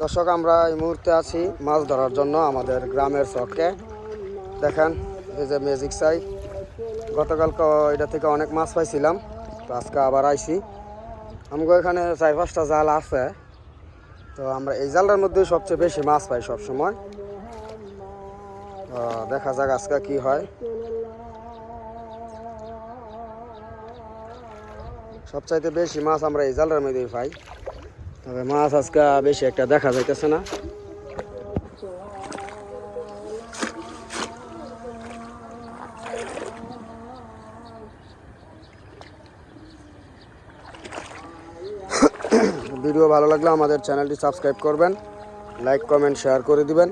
দর্শক, আমরা এই মুহূর্তে আছি মাছ ধরার জন্য আমাদের গ্রামের চকে। দেখেন এই যে ম্যাজিক সাই, গতকালকে এটা থেকে অনেক মাছ পাইছিলাম, তো আজকে আবার আইছি। আমাকে এখানে 4-5টা জাল আছে, তো আমরা এই জালটার মধ্যে সবচেয়ে বেশি মাছ পাই সব সময়। তো দেখা যাক আজকে কি হয়। সবচাইতে বেশি মাছ আমরা এই জালটার মধ্যেই পাই, তবে মাছ আজকে বেশি একটা দেখা যাইতেছে না। ভিডিও ভালো লাগলে আমাদের চ্যানেলটি সাবস্ক্রাইব করবেন, লাইক কমেন্ট শেয়ার করে দিবেন।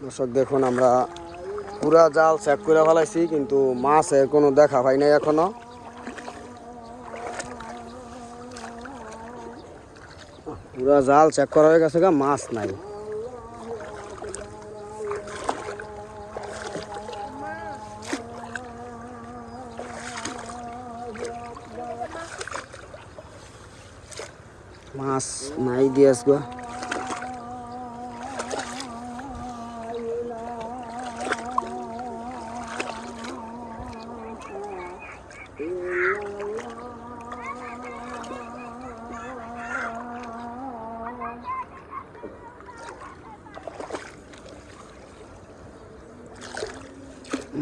দর্শক দেখুন, আমরা পুরা জাল চেক করে ফেলাইছি, কিন্তু মাছের কোনো দেখা পাই নাই এখনো। পুরা জাল চেক করা হয়ে গেছে, মাছ নাই। মাছ নাই দিয়েছ গো।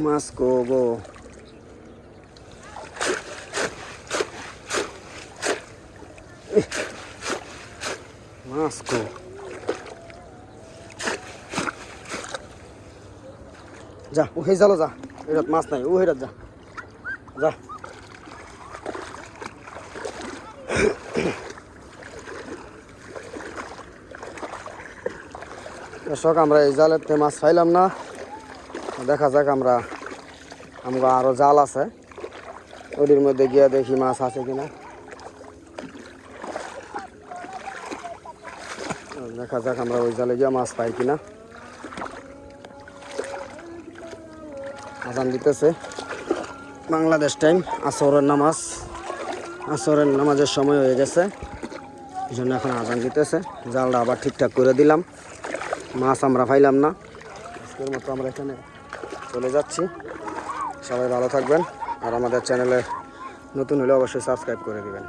মাছ গো মাছ গো। যা ওই জালো যা, এটাত মাছ নাই, ও হেরাত যা যা। দর্শক, আমরা এই জালেতে মাছ পাইলাম না। দেখা যাক, আমরা আরো জাল আছে, ওদের মধ্যে গিয়ে দেখি মাছ আছে কিনা। দেখা যাক আমরা ওই জালে গিয়ে মাছ পাই কিনা। আজান দিতেছে বাংলাদেশ টাইম, আসরের নামাজের সময় হয়ে গেছে, এই জন্য এখন আজান দিতেছে। জালটা আবার ঠিকঠাক করে দিলাম, মাছ আমরা পাইলাম না। আজকের মতো আমরা এখানে চলে যাচ্ছি। সবাই ভালো থাকবেন, আর আমাদের চ্যানেলে নতুন হলে অবশ্যই সাবস্ক্রাইব করে দিবেন।